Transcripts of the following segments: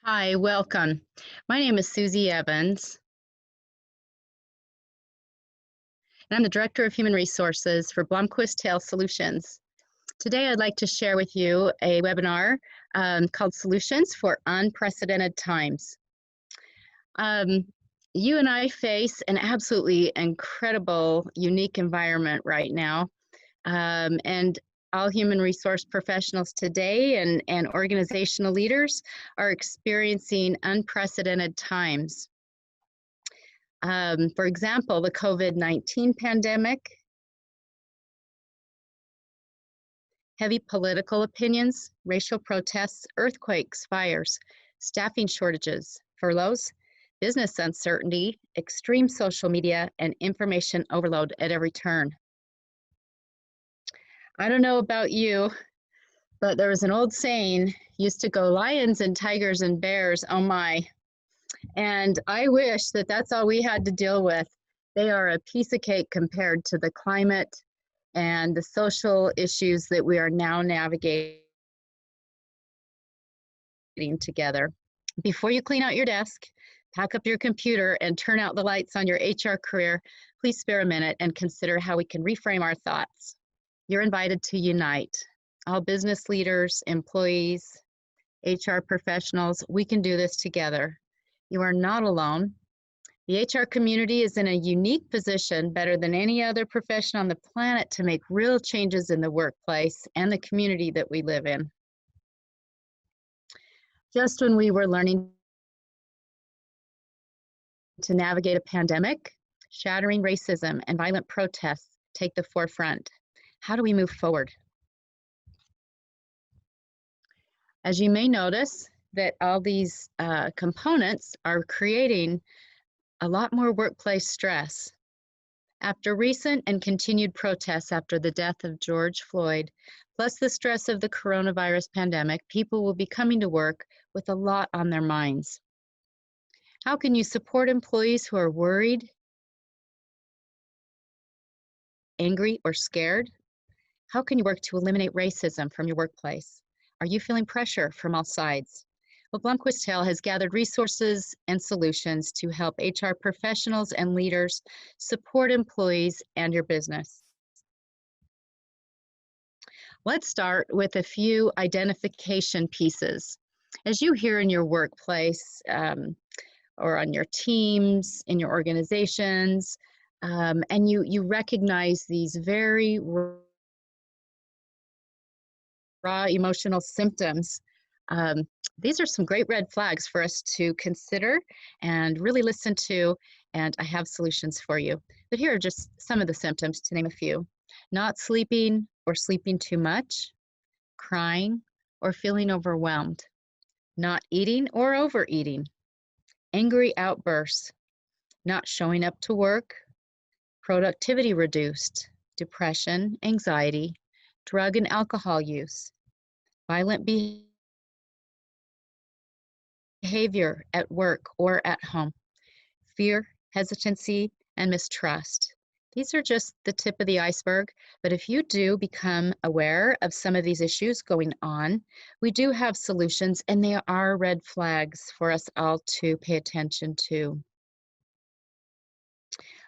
Hi, welcome. My name is Susie Evans, and I'm the Director of Human Resources for Blomquist Tail Solutions. Today, I'd like to share with you a webinar called Solutions for Unprecedented Times. You and I face an absolutely incredible, unique environment right now, and all human resource professionals today and organizational leaders are experiencing unprecedented times. For example, the COVID-19 pandemic, heavy political opinions, racial protests, earthquakes, fires, staffing shortages, furloughs, business uncertainty, extreme social media, and information overload at every turn. I don't know about you, but there was an old saying, used to go lions and tigers and bears, oh my. And I wish that that's all we had to deal with. They are a piece of cake compared to the climate and the social issues that we are now navigating together. Before you clean out your desk, pack up your computer, and turn out the lights on your HR career, please spare a minute and consider how we can reframe our thoughts. You're invited to unite. All business leaders, employees, HR professionals, we can do this together. You are not alone. The HR community is in a unique position, better than any other profession on the planet, to make real changes in the workplace and the community that we live in. Just when we were learning to navigate a pandemic, shattering racism and violent protests take the forefront. How do we move forward? As you may notice, that all these components are creating a lot more workplace stress. After recent and continued protests after the death of George Floyd, plus the stress of the coronavirus pandemic, people will be coming to work with a lot on their minds. How can you support employees who are worried, angry, or scared? How can you work to eliminate racism from your workplace? Are you feeling pressure from all sides? Well, Blomquist Tail has gathered resources and solutions to help HR professionals and leaders support employees and your business. Let's start with a few identification pieces. As you hear in your workplace or on your teams, in your organizations, and you recognize these very raw emotional symptoms, these are some great red flags for us to consider and really listen to, and I have solutions for you. But here are just some of the symptoms, to name a few. Not sleeping or sleeping too much, crying or feeling overwhelmed, not eating or overeating, angry outbursts, not showing up to work, productivity reduced, depression, anxiety, drug and alcohol use, violent behavior at work or at home, fear, hesitancy, and mistrust. These are just the tip of the iceberg, but if you do become aware of some of these issues going on, we do have solutions, and they are red flags for us all to pay attention to.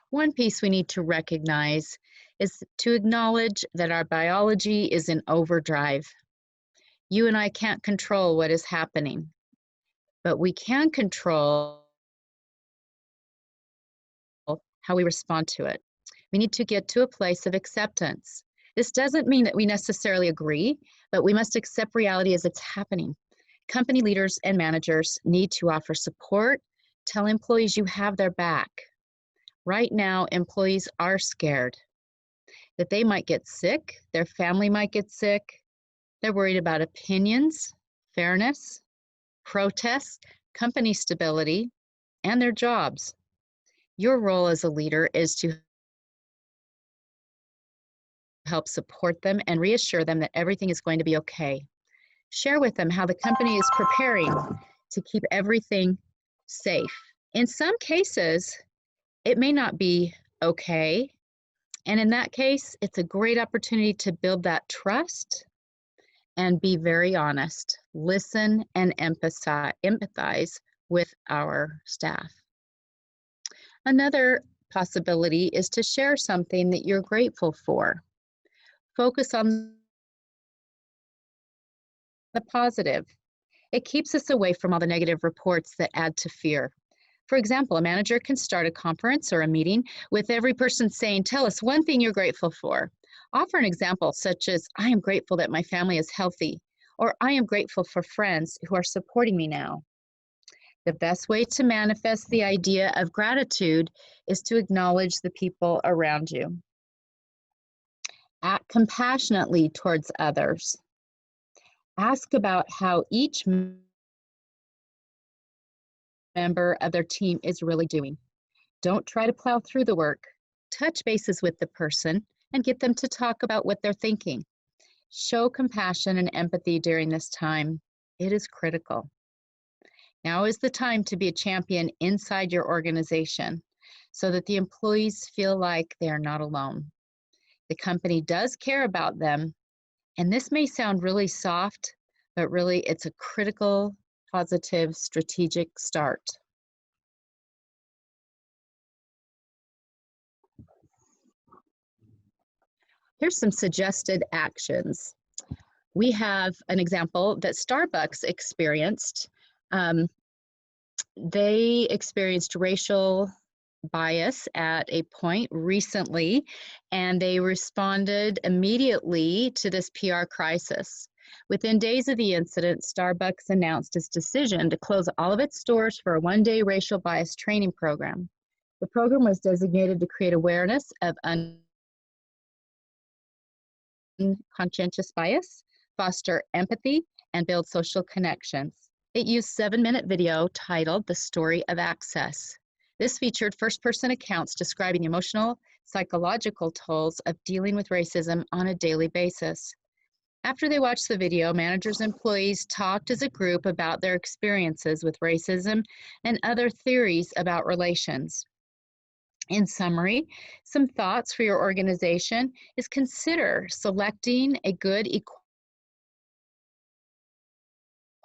One piece we need to recognize is to acknowledge that our biology is in overdrive. You and I can't control what is happening, but we can control how we respond to it. We need to get to a place of acceptance. This doesn't mean that we necessarily agree, but we must accept reality as it's happening. Company leaders and managers need to offer support, tell employees you have their back. Right now, employees are scared that they might get sick, their family might get sick. They're worried about opinions, fairness, protests, company stability, and their jobs. Your role as a leader is to help support them and reassure them that everything is going to be okay. Share with them how the company is preparing to keep everything safe. In some cases, it may not be okay, and in that case, it's a great opportunity to build that trust and be very honest. listen and empathize with our staff. Another possibility is to share something that you're grateful for. Focus on the positive. It keeps us away from all the negative reports that add to fear. For example, a manager can start a conference or a meeting with every person saying, "Tell us one thing you're grateful for." Offer an example such as, "I am grateful that my family is healthy," or "I am grateful for friends who are supporting me now." The best way to manifest the idea of gratitude is to acknowledge the people around you. Act compassionately towards others. Ask about how each member of their team is really doing. Don't try to plow through the work. Touch bases with the person and get them to talk about what they're thinking. Show compassion and empathy during this time. It is critical. Now is the time to be a champion inside your organization so that the employees feel like they are not alone. The company does care about them, and this may sound really soft, but really it's a critical, positive, strategic start. Here's some suggested actions. We have an example that Starbucks experienced. They experienced racial bias at a point recently, and they responded immediately to this PR crisis. Within days of the incident, Starbucks announced its decision to close all of its stores for a one-day racial bias training program. The program was designated to create awareness of unconscientious bias, foster empathy, and build social connections. It used a 7-minute video titled "The Story of Access." This featured first-person accounts describing the emotional, psychological tolls of dealing with racism on a daily basis. After they watched the video, managers and employees talked as a group about their experiences with racism and other theories about relations. In summary, some thoughts for your organization is consider selecting a good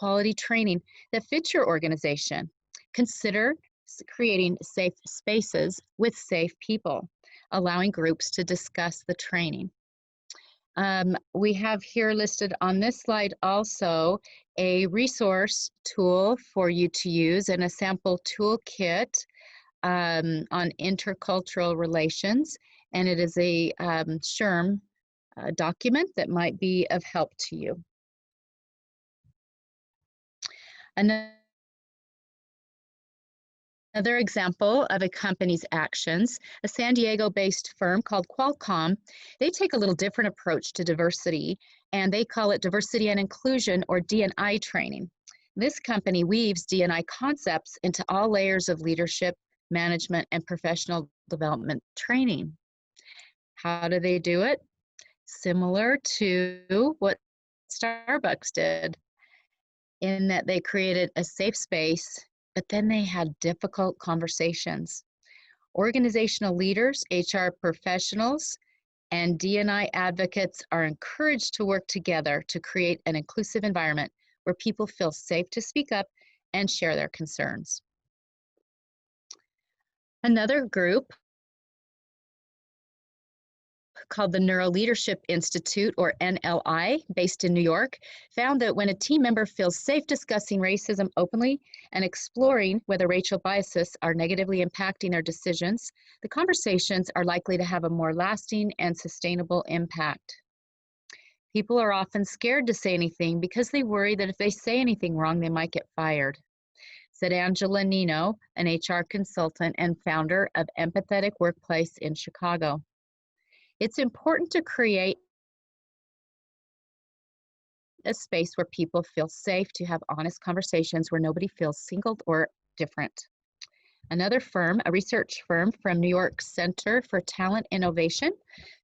equality training that fits your organization. Consider creating safe spaces with safe people, allowing groups to discuss the training. We have here listed on this slide also a resource tool for you to use and a sample toolkit on intercultural relations, and it is a SHRM document that might be of help to you. Another example of a company's actions, a San Diego-based firm called Qualcomm, they take a little different approach to diversity, and they call it diversity and inclusion, or D&I training. This company weaves D&I concepts into all layers of leadership, management, and professional development training. How do they do it? Similar to what Starbucks did, in that they created a safe space, but then they had difficult conversations. Organizational leaders, HR professionals, and D&I advocates are encouraged to work together to create an inclusive environment where people feel safe to speak up and share their concerns. Another group called the Neuro Leadership Institute, or NLI, based in New York, found that when a team member feels safe discussing racism openly and exploring whether racial biases are negatively impacting their decisions, the conversations are likely to have a more lasting and sustainable impact. People are often scared to say anything because they worry that if they say anything wrong, they might get fired, said Angela Nino, an HR consultant and founder of Empathetic Workplace in Chicago. It's important to create a space where people feel safe to have honest conversations where nobody feels singled or different. Another firm, a research firm from New York Center for Talent Innovation,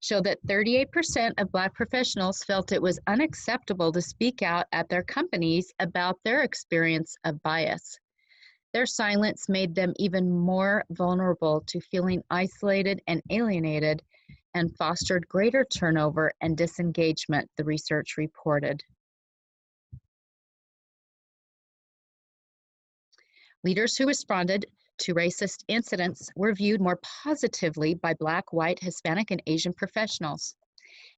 showed that 38% of Black professionals felt it was unacceptable to speak out at their companies about their experience of bias. Their silence made them even more vulnerable to feeling isolated and alienated, and fostered greater turnover and disengagement, the research reported. Leaders who responded to racist incidents were viewed more positively by Black, white, Hispanic, and Asian professionals,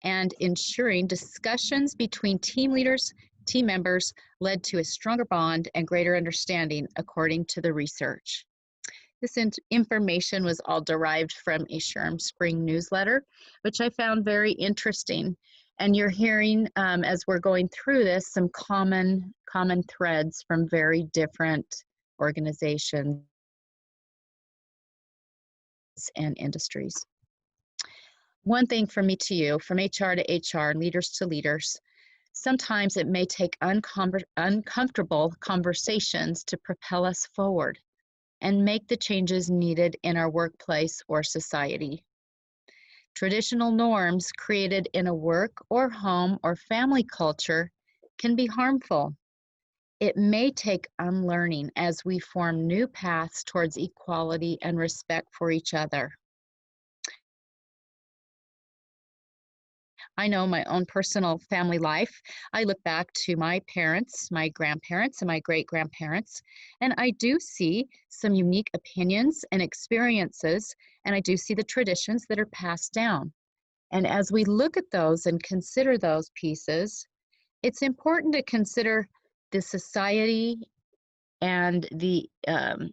and ensuring discussions between team leaders, team members led to a stronger bond and greater understanding, according to the research. This information was all derived from a SHRM Spring newsletter, which I found very interesting. And you're hearing, as we're going through this, some common threads from very different organizations and industries. One thing from me to you, from HR to HR, leaders to leaders, sometimes it may take uncomfortable conversations to propel us forward and make the changes needed in our workplace or society. Traditional norms created in a work or home or family culture can be harmful. It may take unlearning as we form new paths towards equality and respect for each other. I know my own personal family life. I look back to my parents, my grandparents, and my great-grandparents, and I do see some unique opinions and experiences, and I do see the traditions that are passed down. And as we look at those and consider those pieces, it's important to consider the society and the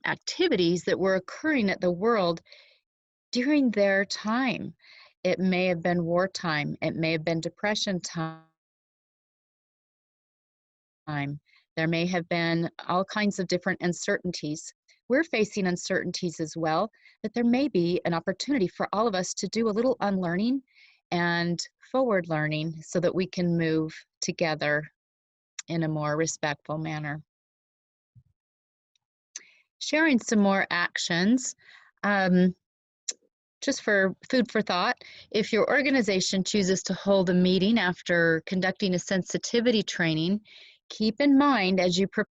activities that were occurring at the world during their time. It may have been wartime. It may have been depression time. There may have been all kinds of different uncertainties. We're facing uncertainties as well, but there may be an opportunity for all of us to do a little unlearning and forward learning so that we can move together in a more respectful manner. Sharing some more actions. Just for food for thought, if your organization chooses to hold a meeting after conducting a sensitivity training, keep in mind as you prepare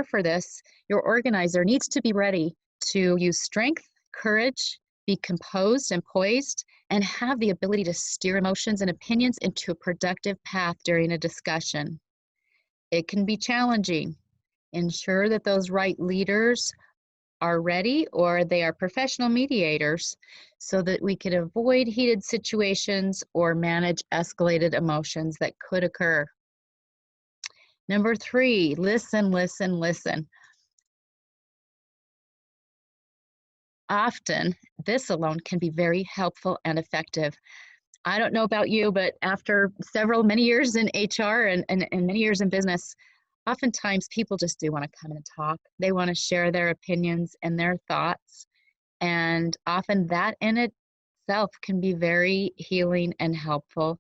for this, your organizer needs to be ready to use strength, courage, be composed and poised, and have the ability to steer emotions and opinions into a productive path during a discussion. It can be challenging. Ensure that those right leaders are ready or they are professional mediators so that we can avoid heated situations or manage escalated emotions that could occur. Number 3, listen, listen, listen. Often, this alone can be very helpful and effective. I don't know about you, but after many years in HR and many years in business, oftentimes people just do want to come in and talk. They want to share their opinions and their thoughts. And often that in itself can be very healing and helpful.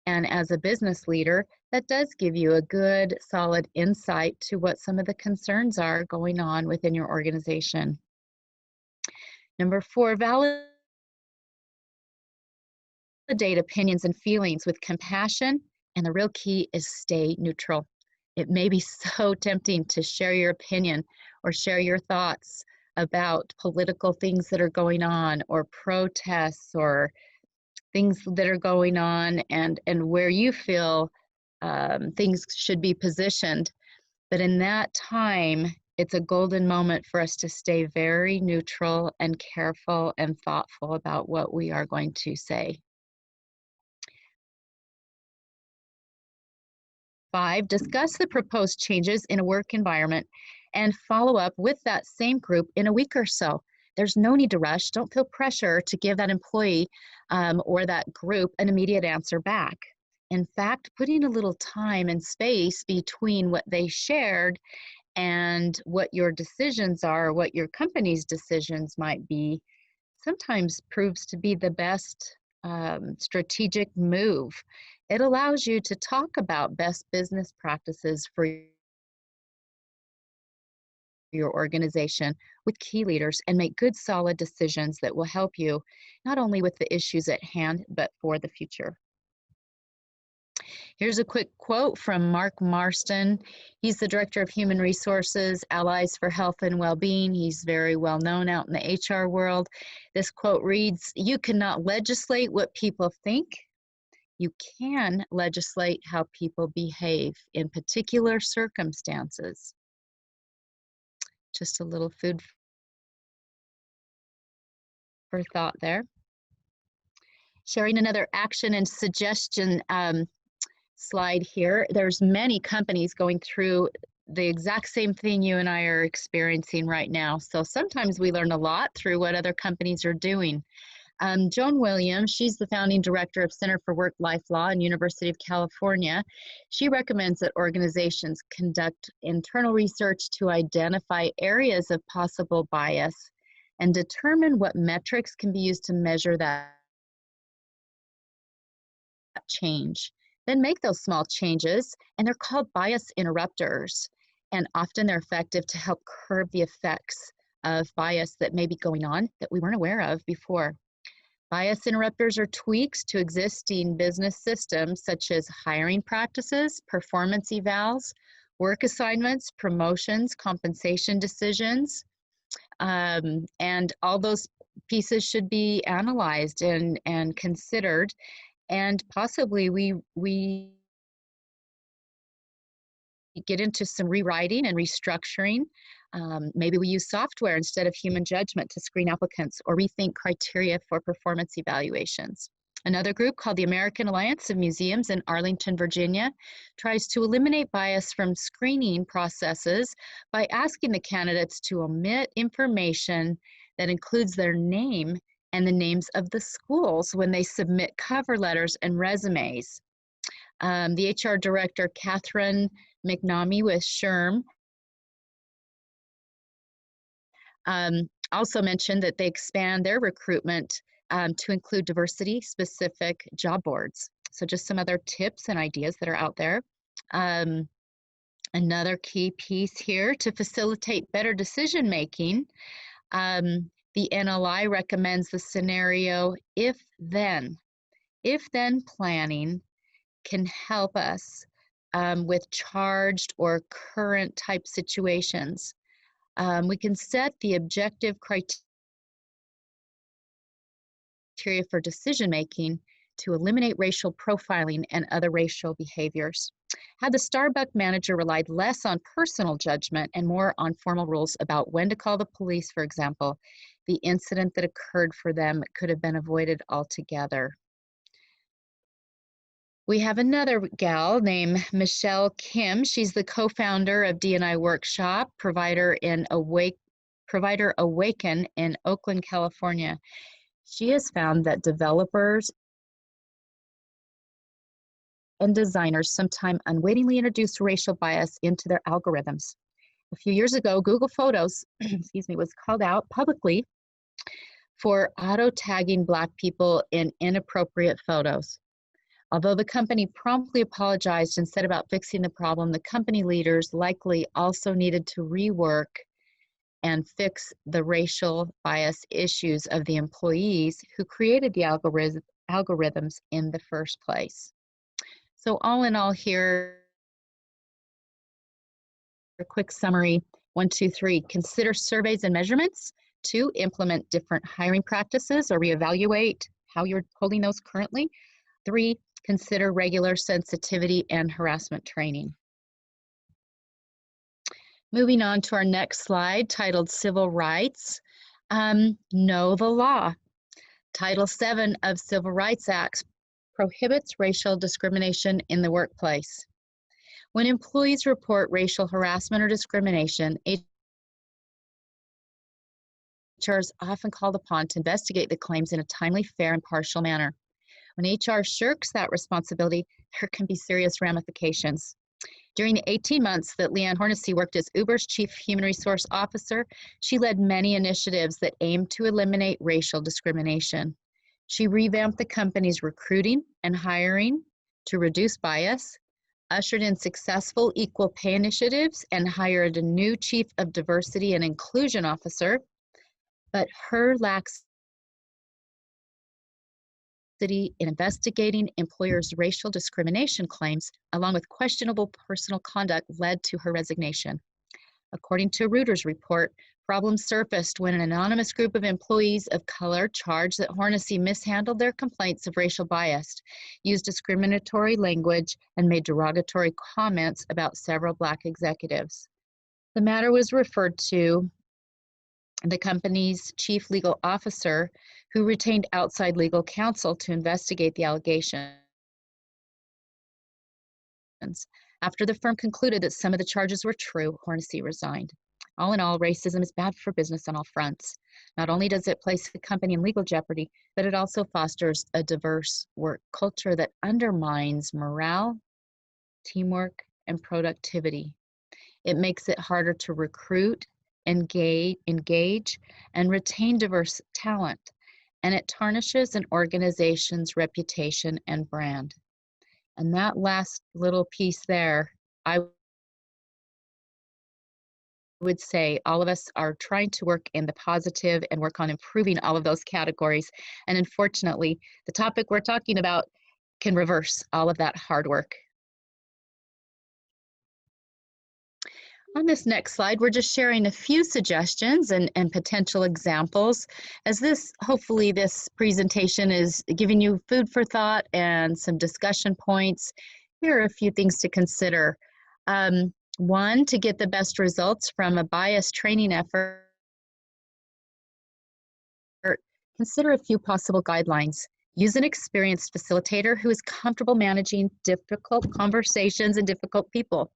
And as a business leader, that does give you a good, solid insight to what some of the concerns are going on within your organization. Number 4, validate opinions and feelings with compassion. And the real key is stay neutral. It may be so tempting to share your opinion or share your thoughts about political things that are going on or protests or things that are going on and where you feel things should be positioned. But in that time, it's a golden moment for us to stay very neutral and careful and thoughtful about what we are going to say. 5, discuss the proposed changes in a work environment and follow up with that same group in a week or so. There's no need to rush. Don't feel pressure to give that employee or that group an immediate answer back. In fact, putting a little time and space between what they shared and what your decisions are, what your company's decisions might be, sometimes proves to be the best strategic move. It allows you to talk about best business practices for your organization with key leaders and make good, solid decisions that will help you not only with the issues at hand, but for the future. Here's a quick quote from Mark Marston. He's the Director of Human Resources, Allies for Health and Well-Being. He's very well known out in the HR world. This quote reads, "You cannot legislate what people think. You can legislate how people behave in particular circumstances. Just a little food for thought there. Sharing another action and suggestion slide here. There's many companies going through the exact same thing you and I are experiencing right now. So sometimes we learn a lot through what other companies are doing. Joan Williams, she's the founding director of Center for Work-Life Law and University of California. She recommends that organizations conduct internal research to identify areas of possible bias and determine what metrics can be used to measure that change. Then make those small changes, and they're called bias interrupters. And often they're effective to help curb the effects of bias that may be going on that we weren't aware of before. Bias interrupters are tweaks to existing business systems such as hiring practices, performance evals, work assignments, promotions, compensation decisions, and all those pieces should be analyzed and considered, and possibly we get into some rewriting and restructuring. Maybe we use software instead of human judgment to screen applicants or rethink criteria for performance evaluations. Another group called the American Alliance of Museums in Arlington, Virginia, tries to eliminate bias from screening processes by asking the candidates to omit information that includes their name and the names of the schools when they submit cover letters and resumes. The HR director, Catherine McNamee with SHRM, also mentioned that they expand their recruitment to include diversity-specific job boards. So just some other tips and ideas that are out there. Another key piece here to facilitate better decision-making, the NLI recommends the scenario if-then. If-then planning can help us with charged or current type situations. We can set the objective criteria for decision-making to eliminate racial profiling and other racial behaviors. Had the Starbucks manager relied less on personal judgment and more on formal rules about when to call the police, for example, the incident that occurred for them could have been avoided altogether. We have another gal named Michelle Kim. She's the co-founder of D&I Workshop, Provider Awaken in Oakland, California. She has found that developers and designers sometimes unwittingly introduce racial bias into their algorithms. A few years ago, Google Photos, was called out publicly for auto-tagging Black people in inappropriate photos. Although the company promptly apologized and set about fixing the problem, the company leaders likely also needed to rework and fix the racial bias issues of the employees who created the algorithms in the first place. So all in all here, a quick summary, 1, 2, 3, consider surveys and measurements. 2, implement different hiring practices or reevaluate how you're holding those currently. 3, consider regular sensitivity and harassment training. Moving on to our next slide, titled Civil Rights. Know the law. Title VII of Civil Rights Act prohibits racial discrimination in the workplace. When employees report racial harassment or discrimination, HR is often called upon to investigate the claims in a timely, fair, and impartial manner. When HR shirks that responsibility, there can be serious ramifications. During the 18 months that Leanne Hornacy worked as Uber's Chief Human Resource Officer, she led many initiatives that aimed to eliminate racial discrimination. She revamped the company's recruiting and hiring to reduce bias, ushered in successful equal pay initiatives, and hired a new Chief of Diversity and Inclusion Officer. But her laxity in investigating employers' racial discrimination claims, along with questionable personal conduct, led to her resignation. According to a Reuters report, Problem surfaced when an anonymous group of employees of color charged that Hornacy mishandled their complaints of racial bias, used discriminatory language, and made derogatory comments about several Black executives. The matter was referred to the company's chief legal officer, who retained outside legal counsel to investigate the allegations. After the firm concluded that some of the charges were true, Hornacy resigned. All in all, racism is bad for business on all fronts. Not only does it place the company in legal jeopardy, but it also fosters a diverse work culture that undermines morale, teamwork, and productivity. It makes it harder to recruit, engage, and retain diverse talent, and it tarnishes an organization's reputation and brand. And that last little piece there, I would say all of us are trying to work in the positive and work on improving all of those categories. And unfortunately, the topic we're talking about can reverse all of that hard work. On this next slide, we're just sharing a few suggestions and potential examples, as hopefully this presentation is giving you food for thought and some discussion points. Here are a few things to consider. One, to get the best results from a bias training effort, consider a few possible guidelines. Use an experienced facilitator who is comfortable managing difficult conversations and difficult people.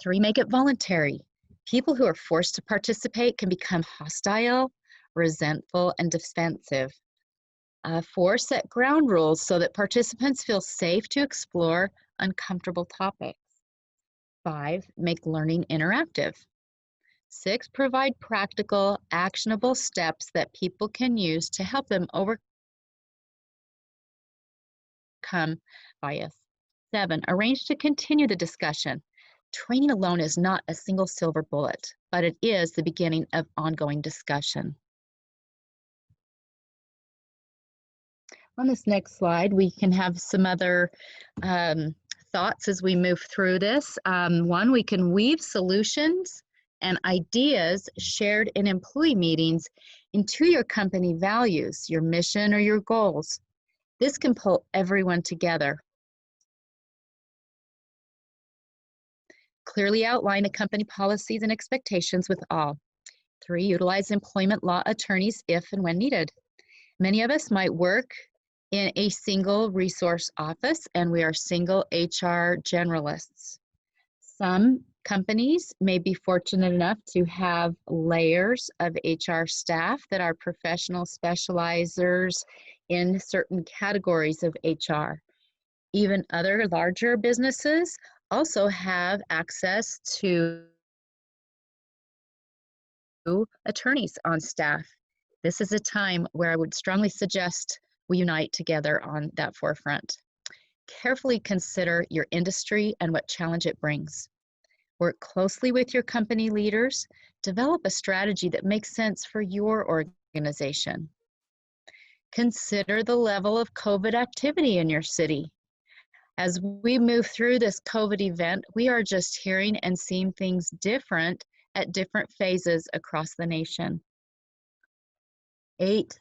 3, make it voluntary. People who are forced to participate can become hostile, resentful, and defensive. 4, set ground rules so that participants feel safe to explore uncomfortable topics. 5, make learning interactive. 6, provide practical, actionable steps that people can use to help them overcome bias. 7, arrange to continue the discussion. Training alone is not a single silver bullet, but it is the beginning of ongoing discussion. On this next slide, we can have some other thoughts as we move through this. One, we can weave solutions and ideas shared in employee meetings into your company values, your mission, or your goals. This can pull everyone together. Clearly outline the company policies and expectations with all. 3, utilize employment law attorneys if and when needed. Many of us might work in a single resource office, and we are single HR generalists. Some companies may be fortunate enough to have layers of HR staff that are professional specializers in certain categories of HR. Even other larger businesses also have access to attorneys on staff. This is a time where I would strongly suggest we unite together on that forefront. Carefully consider your industry and what challenge it brings. Work closely with your company leaders. Develop a strategy that makes sense for your organization. Consider the level of COVID activity in your city. As we move through this COVID event, we are just hearing and seeing things different at different phases across the nation. 8,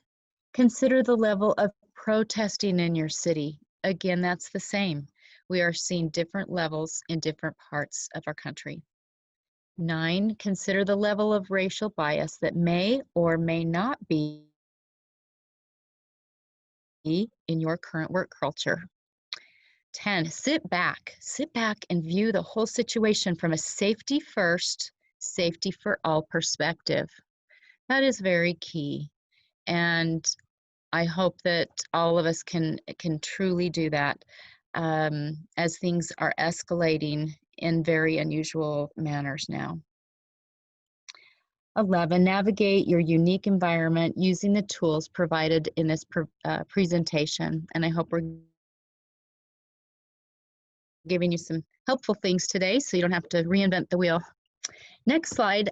consider the level of protesting in your city. Again, that's the same. We are seeing different levels in different parts of our country. 9, consider the level of racial bias that may or may not be in your current work culture. 10, sit back and view the whole situation from a safety first, safety for all perspective. That is very key. And I hope that all of us can truly do that as things are escalating in very unusual manners now. 11, navigate your unique environment using the tools provided in this presentation. And I hope we're giving you some helpful things today so you don't have to reinvent the wheel. Next slide.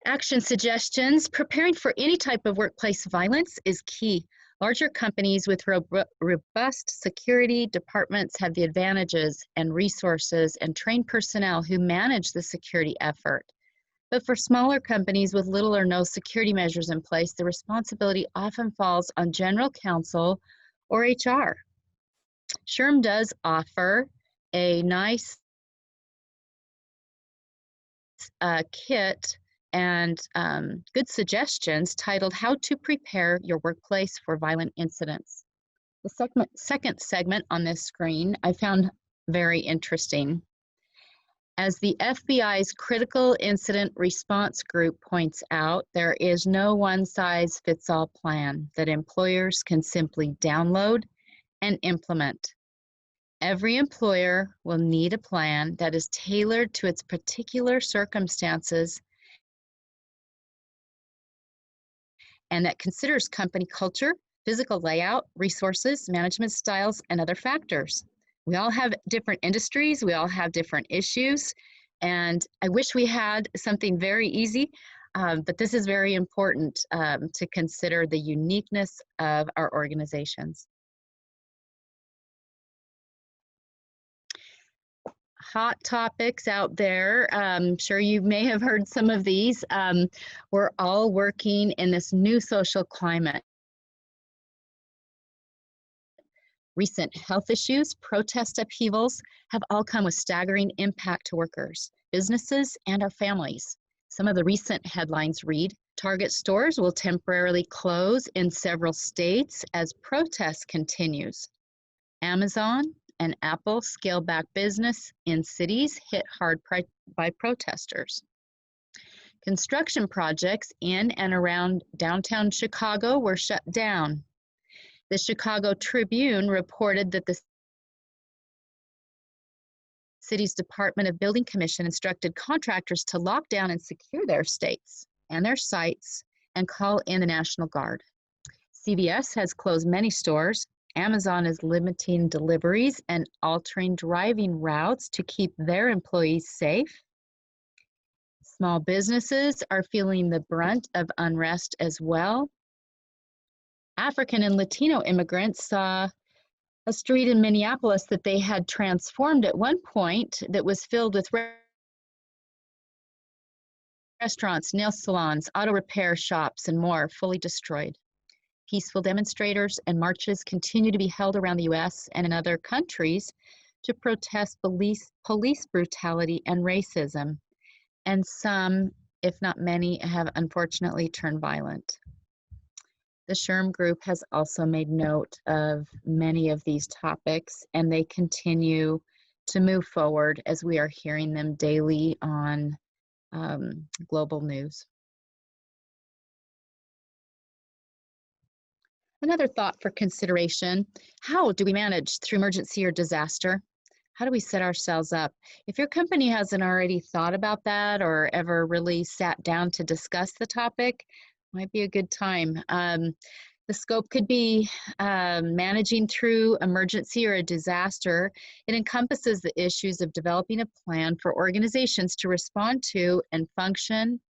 Action suggestions. Preparing for any type of workplace violence is key. Larger companies with robust security departments have the advantages and resources and trained personnel who manage the security effort. But for smaller companies with little or no security measures in place, the responsibility often falls on general counsel or HR. SHRM does offer a nice kit and good suggestions titled How to Prepare Your Workplace for Violent Incidents. The second segment on this screen I found very interesting. As the FBI's Critical Incident Response Group points out, there is no one-size-fits-all plan that employers can simply download and implement. Every employer will need a plan that is tailored to its particular circumstances and that considers company culture, physical layout, resources, management styles, and other factors. We all have different industries, we all have different issues, and I wish we had something very easy, but this is very important to consider the uniqueness of our organizations. Hot topics out there. I'm sure you may have heard some of these. We're all working in this new social climate. Recent health issues, protest upheavals have all come with staggering impact to workers, businesses, and our families. Some of the recent headlines read, Target stores will temporarily close in several states as protest continues. Amazon and Apple scale back business in cities hit hard by protesters. Construction projects in and around downtown Chicago were shut down. The Chicago Tribune reported that the city's Department of Building Commission instructed contractors to lock down and secure their estates and their sites and call in the National Guard. CVS has closed many stores. Amazon is limiting deliveries and altering driving routes to keep their employees safe. Small businesses are feeling the brunt of unrest as well. African and Latino immigrants saw a street in Minneapolis that they had transformed at one point that was filled with restaurants, nail salons, auto repair shops, and more fully destroyed. Peaceful demonstrators and marches continue to be held around the US and in other countries to protest police brutality and racism. And some, if not many, have unfortunately turned violent. The SHRM group has also made note of many of these topics, and they continue to move forward as we are hearing them daily on global news. Another thought for consideration, how do we manage through emergency or disaster? How do we set ourselves up? If your company hasn't already thought about that or ever really sat down to discuss the topic, might be a good time. The scope could be managing through emergency or a disaster. It encompasses the issues of developing a plan for organizations to respond to and function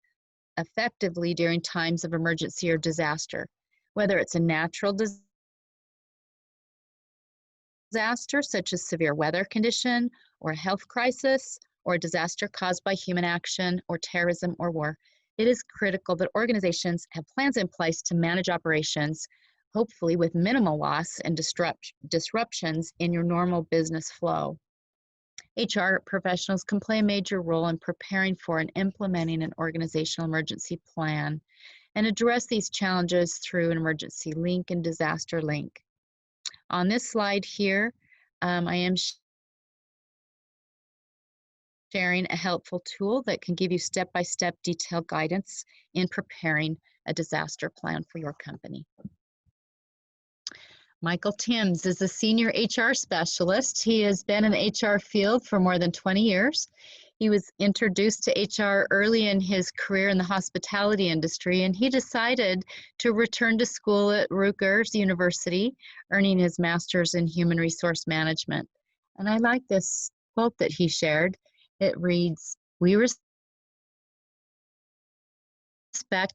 effectively during times of emergency or disaster, whether it's a natural disaster such as severe weather condition or a health crisis or a disaster caused by human action or terrorism or war. It is critical that organizations have plans in place to manage operations, hopefully with minimal loss and disruptions in your normal business flow. HR professionals can play a major role in preparing for and implementing an organizational emergency plan and address these challenges through an emergency link and disaster link. On this slide here, I am sharing a helpful tool that can give you step-by-step detailed guidance in preparing a disaster plan for your company. Michael Timms is a senior HR specialist. He has been in the HR field for more than 20 years. He was introduced to HR early in his career in the hospitality industry, and he decided to return to school at Rutgers University, earning his master's in human resource management. And I like this quote that he shared. It reads, "We respect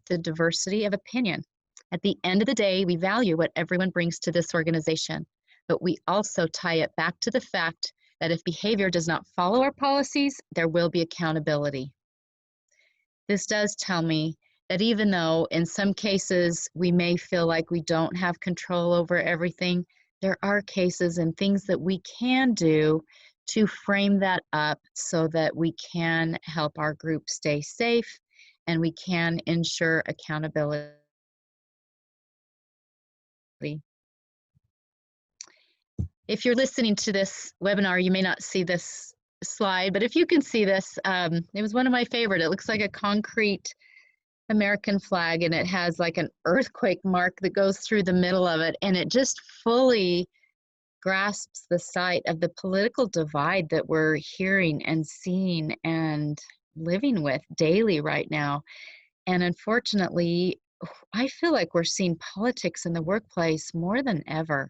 the diversity of opinion. At the end of the day, we value what everyone brings to this organization, but we also tie it back to the fact that if behavior does not follow our policies, there will be accountability." This does tell me that even though in some cases we may feel like we don't have control over everything, there are cases and things that we can do to frame that up so that we can help our group stay safe and we can ensure accountability. If you're listening to this webinar, you may not see this slide, but if you can see this, it was one of my favorite. It looks like a concrete American flag, and it has like an earthquake mark that goes through the middle of it, and it just fully grasps the sight of the political divide that we're hearing and seeing and living with daily right now. And unfortunately, I feel like we're seeing politics in the workplace more than ever.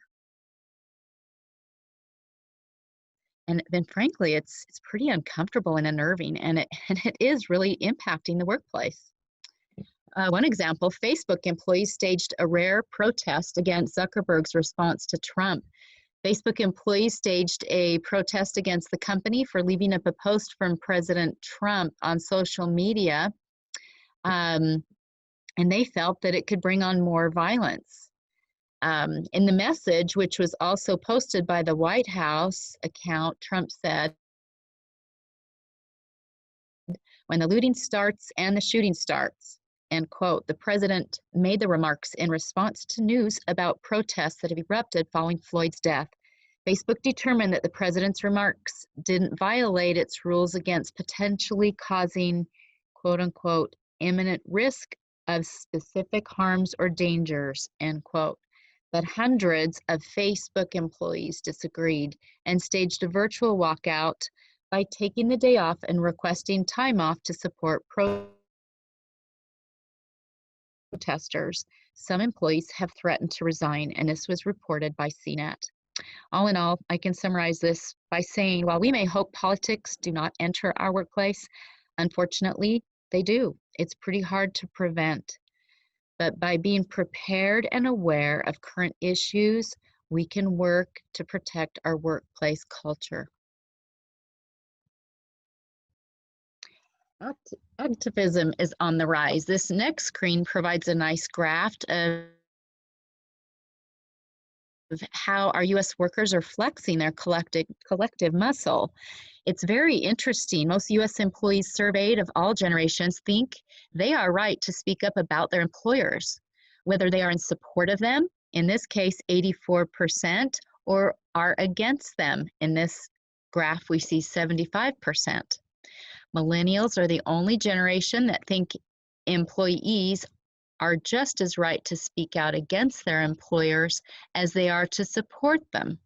And then frankly, it's pretty uncomfortable and unnerving, and it is really impacting the workplace. One example, Facebook employees staged a rare protest against Zuckerberg's response to Trump. Facebook employees staged a protest against the company for leaving up a post from President Trump on social media, and they felt that it could bring on more violence. In the message, which was also posted by the White House account, Trump said, "When the looting starts and the shooting starts," end quote. The president made the remarks in response to news about protests that have erupted following Floyd's death. Facebook determined that the president's remarks didn't violate its rules against potentially causing, quote unquote, imminent risk of specific harms or dangers, end quote. But hundreds of Facebook employees disagreed and staged a virtual walkout by taking the day off and requesting time off to support protesters. Some employees have threatened to resign, and this was reported by CNET. All in all, I can summarize this by saying while we may hope politics do not enter our workplace, unfortunately, they do. It's pretty hard to prevent. But by being prepared and aware of current issues, we can work to protect our workplace culture. Activism is on the rise. This next screen provides a nice graph of how our U.S. workers are flexing their collective muscle. It's very interesting. Most U.S. employees surveyed of all generations think they are right to speak up about their employers, whether they are in support of them, in this case 84%, or are against them. In this graph, we see 75%. Millennials are the only generation that think employees are just as right to speak out against their employers as they are to support them.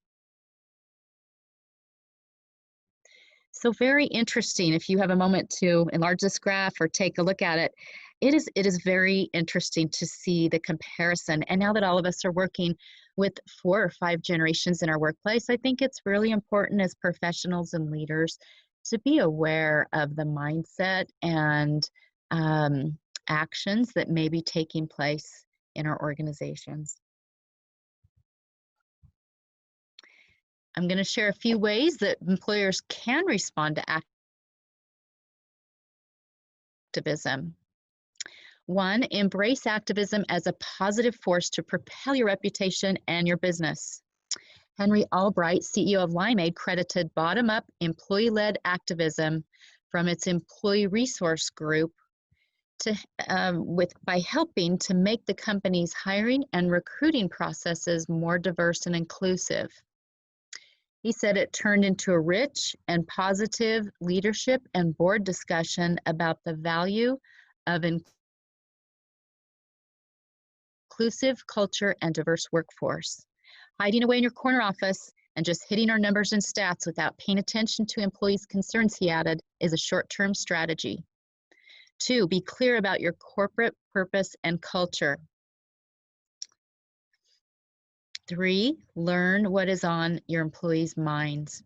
So very interesting. If you have a moment to enlarge this graph or take a look at it, it is very interesting to see the comparison. And now that all of us are working with 4 or 5 generations in our workplace, I think it's really important as professionals and leaders to be aware of the mindset and actions that may be taking place in our organizations. I'm going to share a few ways that employers can respond to activism. 1, embrace activism as a positive force to propel your reputation and your business. Henry Albright, CEO of Limeade, credited bottom-up employee-led activism from its employee resource group by helping to make the company's hiring and recruiting processes more diverse and inclusive. He said it turned into a rich and positive leadership and board discussion about the value of inclusive culture and diverse workforce. Hiding away in your corner office and just hitting our numbers and stats without paying attention to employees' concerns, he added, is a short-term strategy. 2, be clear about your corporate purpose and culture. 3, learn what is on your employees' minds.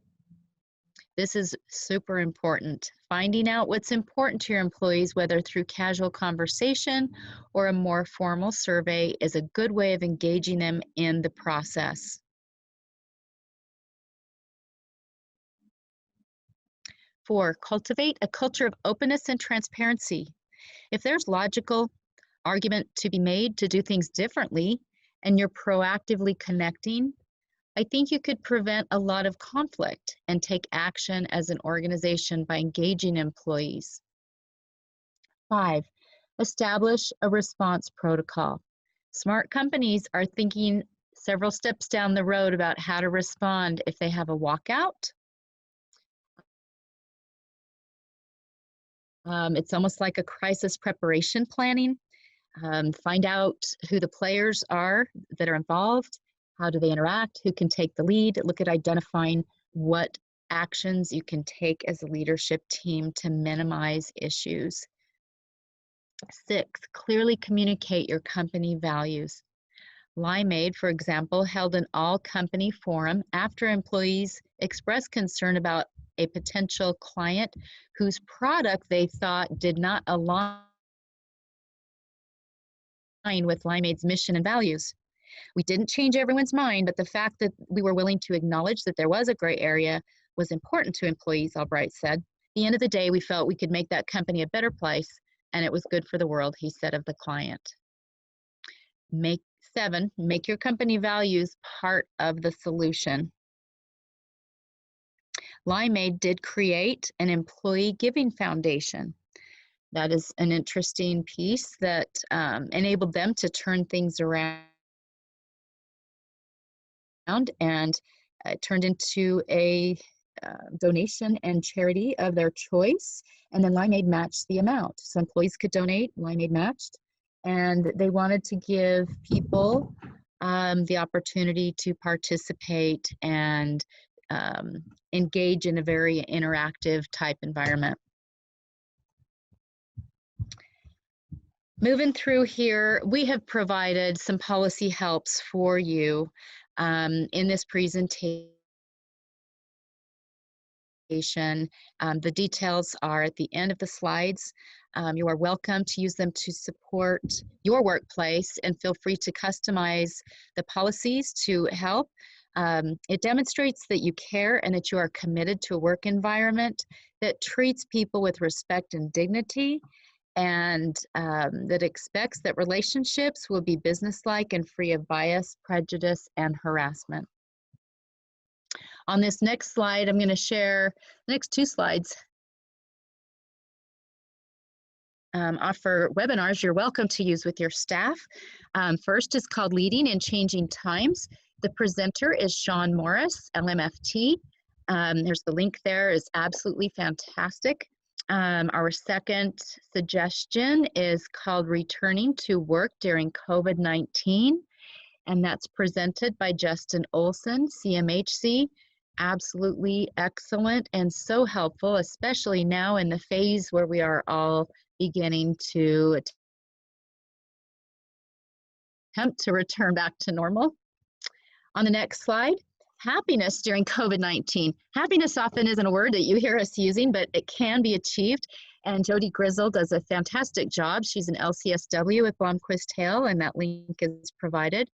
This is super important. Finding out what's important to your employees, whether through casual conversation or a more formal survey, is a good way of engaging them in the process. 4, cultivate a culture of openness and transparency. If there's logical argument to be made to do things differently and you're proactively connecting, I think you could prevent a lot of conflict and take action as an organization by engaging employees. 5, establish a response protocol. Smart companies are thinking several steps down the road about how to respond if they have a walkout. It's almost like a crisis preparation planning. Find out who the players are that are involved, how do they interact, who can take the lead, look at identifying what actions you can take as a leadership team to minimize issues. 6, clearly communicate your company values. Limeade, for example, held an all-company forum after employees expressed concern about a potential client whose product they thought did not align with Limeade's mission and values. We didn't change everyone's mind, but the fact that we were willing to acknowledge that there was a gray area was important to employees, Albright said. At the end of the day, we felt we could make that company a better place, and it was good for the world, he said of the client. 7, make your company values part of the solution. Limeade did create an employee giving foundation. That is an interesting piece that enabled them to turn things around and turned into a donation and charity of their choice. And then Limeade matched the amount. So employees could donate, Limeade matched. And they wanted to give people the opportunity to participate and engage in a very interactive type environment. Moving through here, we have provided some policy helps for you in this presentation. The details are at the end of the slides. You are welcome to use them to support your workplace and feel free to customize the policies to help. It demonstrates that you care and that you are committed to a work environment that treats people with respect and dignity, and that expects that relationships will be businesslike and free of bias, prejudice, and harassment. On this next slide, I'm going to share the next 2 slides. Offer webinars you're welcome to use with your staff. First is called Leading in Changing Times. The presenter is Sean Morris, LMFT. There's the link there, is absolutely fantastic. Our second suggestion is called Returning to Work During COVID-19, and that's presented by Justin Olson, CMHC. Absolutely excellent and so helpful, especially now in the phase where we are all beginning to attempt to return back to normal. On the next slide, happiness during COVID-19. Happiness often isn't a word that you hear us using, but it can be achieved. And Jody Grizzle does a fantastic job. She's an LCSW with Blomquist Hale, and that link is provided.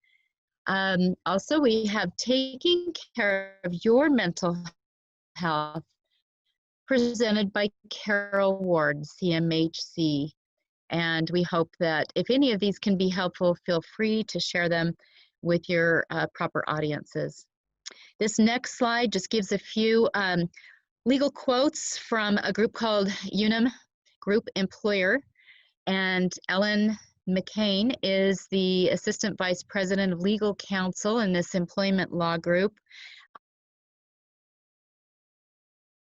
Also, we have Taking Care of Your Mental Health, presented by Carol Ward, CMHC. And we hope that if any of these can be helpful, feel free to share them with your proper audiences. This next slide just gives a few legal quotes from a group called Unum Group Employer, and Ellen McCain is the Assistant Vice President of Legal Counsel in this employment law group.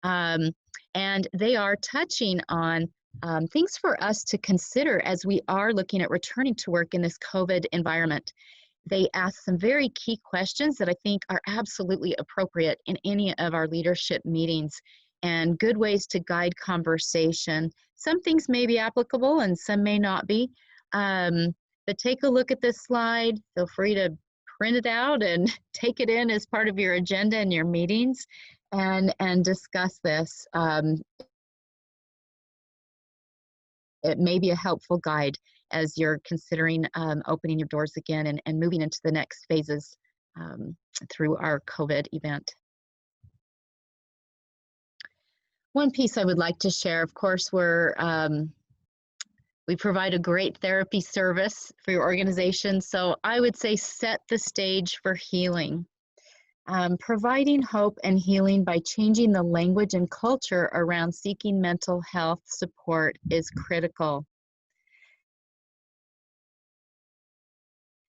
And they are touching on things for us to consider as we are looking at returning to work in this COVID environment. They ask some very key questions that I think are absolutely appropriate in any of our leadership meetings and good ways to guide conversation. Some things may be applicable and some may not be. But take a look at this slide. Feel free to print it out and take it in as part of your agenda and your meetings and discuss this. It may be a helpful guide as you're considering opening your doors again and moving into the next phases through our COVID event. One piece I would like to share, of course, we're We provide a great therapy service for your organization. So I would say set the stage for healing. Providing hope and healing by changing the language and culture around seeking mental health support is critical.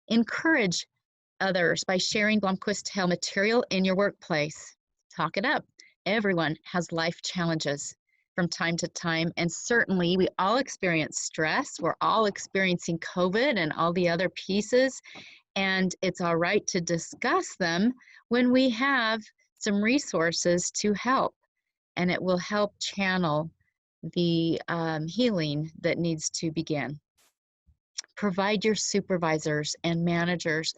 Encourage others by sharing Blomquist Hill material in your workplace. Talk it up. Everyone has life challenges from time to time, and certainly we all experience stress. We're all experiencing COVID and all the other pieces, and it's all right to discuss them when we have some resources to help, and it will help channel the healing that needs to begin. Provide your supervisors and managers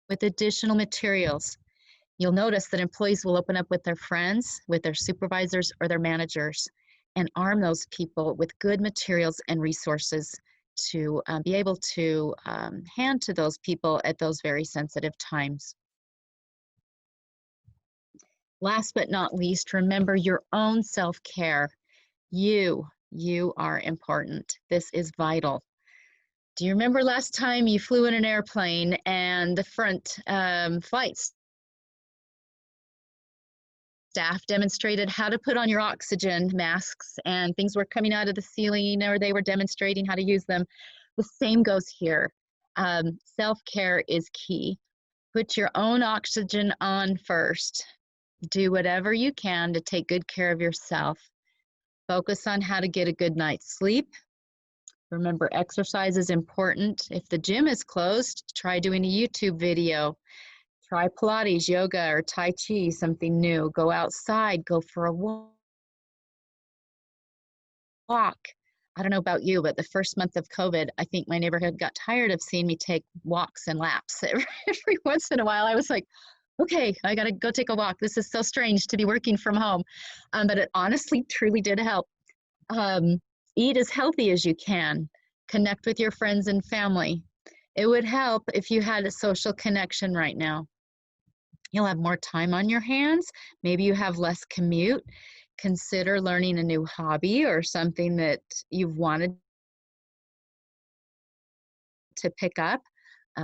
with additional materials. You'll notice that employees will open up with their friends, with their supervisors or their managers, and arm those people with good materials and resources to be able to hand to those people at those very sensitive times. Last but not least, remember your own self-care. You are important. This is vital. Do you remember last time you flew in an airplane and the front flight staff demonstrated how to put on your oxygen masks and things were coming out of the ceiling, or they were demonstrating how to use them? The same goes here. Self-care is key. Put your own oxygen on first. Do whatever you can to take good care of yourself. Focus on how to get a good night's sleep. Remember, exercise is important. If the gym is closed, try doing a YouTube video. Try Pilates, yoga, or Tai Chi, something new. Go outside, go for a walk. I don't know about you, but the first month of COVID, I think my neighborhood got tired of seeing me take walks and laps. Every once in a while, I was like, okay, I gotta go take a walk. This is so strange to be working from home. But it honestly, truly did help. Eat as healthy as you can. Connect with your friends and family. It would help if you had a social connection right now. You'll have more time on your hands. Maybe you have less commute. Consider learning a new hobby or something that you've wanted to pick up.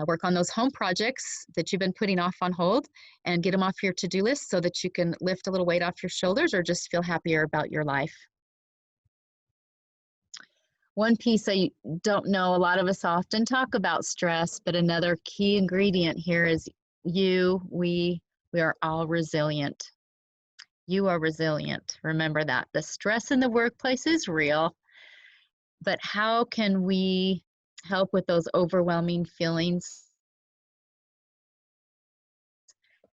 Work on those home projects that you've been putting off on hold and get them off your to-do list so that you can lift a little weight off your shoulders or just feel happier about your life. One piece I don't know, a lot of us often talk about stress, but another key ingredient here is we are all resilient. You are resilient. Remember that. The stress in the workplace is real, but how can we help with those overwhelming feelings?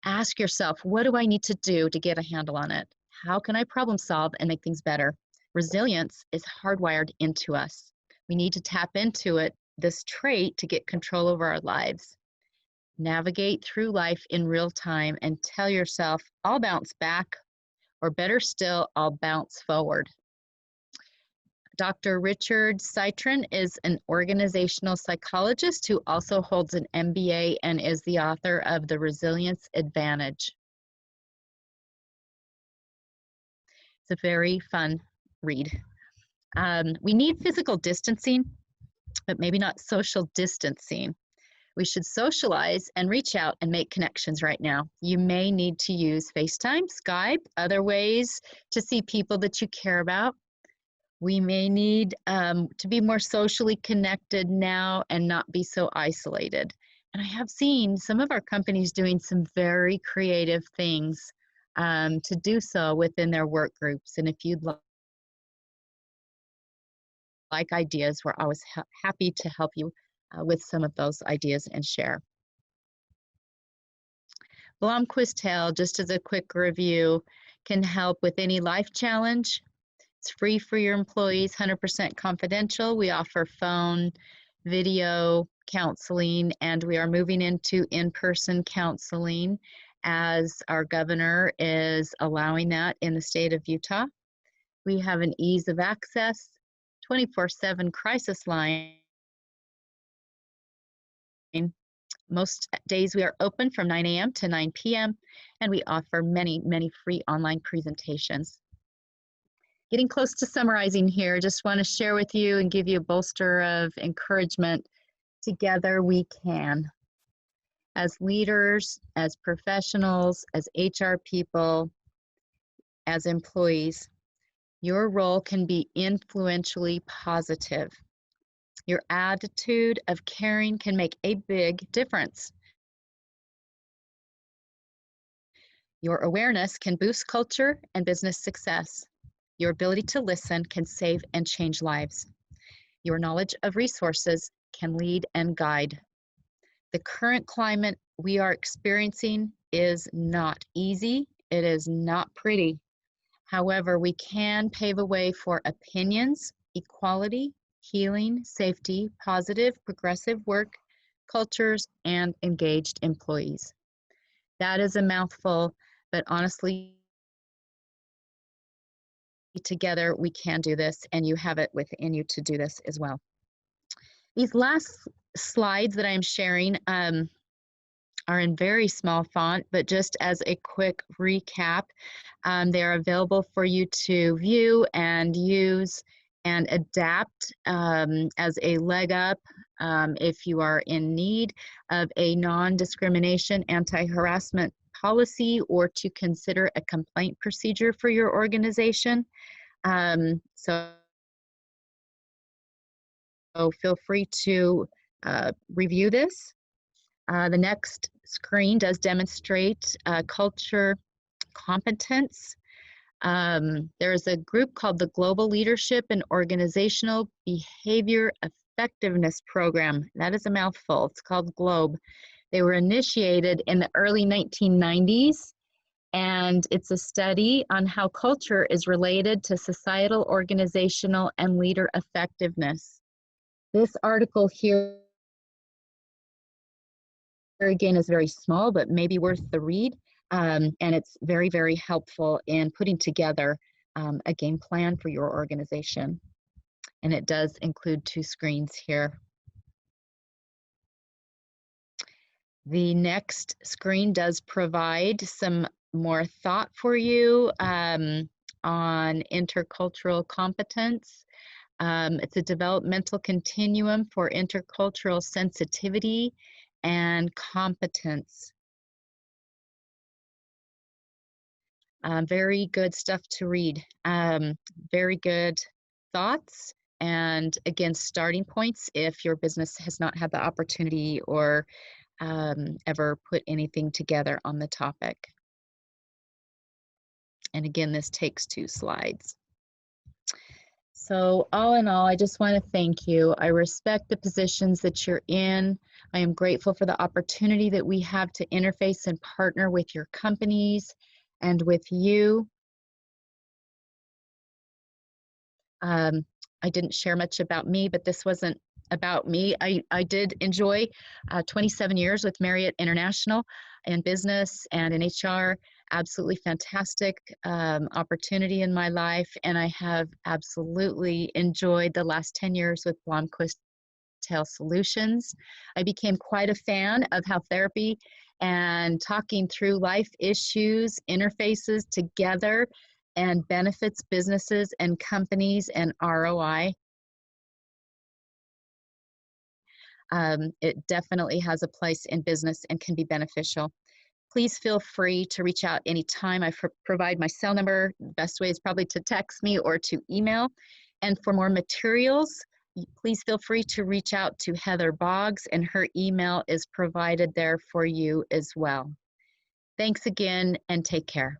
Ask yourself, what do I need to do to get a handle on it? How can I problem solve and make things better? Resilience is hardwired into us. We need to tap into it, this trait, to get control over our lives. Navigate through life in real time and tell yourself, I'll bounce back, or better still, I'll bounce forward. Dr. Richard Citron is an organizational psychologist who also holds an MBA and is the author of The Resilience Advantage. It's a very fun read. We need physical distancing, but maybe not social distancing. We should socialize and reach out and make connections right now. You may need to use FaceTime, Skype, other ways to see people that you care about. We may need to be more socially connected now and not be so isolated. And I have seen some of our companies doing some very creative things to do so within their work groups. And if you'd like ideas, we're always happy to help you with some of those ideas and share. Blomquist Hill, just as a quick review, can help with any life challenge. It's free for your employees, 100% confidential. We offer phone, video counseling, and we are moving into in-person counseling as our governor is allowing that in the state of Utah. We have an ease of access, 24/7 crisis line. Most days we are open from 9 a.m. to 9 p.m. and we offer many, many free online presentations. getting close to summarizing here. Just want to share with you and give you a bolster of encouragement. Together we can. As leaders, as professionals, as HR people, as employees, your role can be influentially positive. Your attitude of caring can make a big difference. Your awareness can boost culture and business success. Your ability to listen can save and change lives. Your knowledge of resources can lead and guide. The current climate we are experiencing is not easy. It is not pretty. However, we can pave a way for opinions, equality, healing, safety, positive, progressive work cultures, and engaged employees. That is a mouthful, but honestly, together we can do this, and you have it within you to do this as well. These last slides that I'm sharing are in very small font, but just as a quick recap, they're available for you to view and use and adapt as a leg up if you are in need of a non-discrimination anti-harassment policy or to consider a complaint procedure for your organization. So feel free to review this. The next screen does demonstrate culture competence. There's a group called the Global Leadership and Organizational Behavior Effectiveness Program. That is a mouthful. It's called GLOBE. They were initiated in the early 1990s, and it's a study on how culture is related to societal, organizational, and leader effectiveness. This article here again is very small, but maybe worth the read. And it's very, very helpful in putting together a game plan for your organization. And it does include 2 screens here. The next screen does provide some more thought for you on intercultural competence. It's a developmental continuum for intercultural sensitivity and competence. Very good stuff to read. Very good thoughts, and again, starting points if your business has not had the opportunity or ever put anything together on the topic. And again, this takes 2 slides. So all in all, I just want to thank you. I respect the positions that you're in. I am grateful for the opportunity that we have to interface and partner with your companies and with you. I didn't share much about me, but this wasn't about me. I did enjoy 27 years with Marriott International in business and in HR. Absolutely fantastic opportunity in my life, and I have absolutely enjoyed the last 10 years with Blomquist Tail Solutions. I became quite a fan of how therapy and talking through life issues interfaces together and benefits businesses and companies and ROI. It definitely has a place in business and can be beneficial. Please feel free to reach out anytime. I provide my cell number. The best way is probably to text me or to email. And for more materials, please feel free to reach out to Heather Boggs, and her email is provided there for you as well. Thanks again, and take care.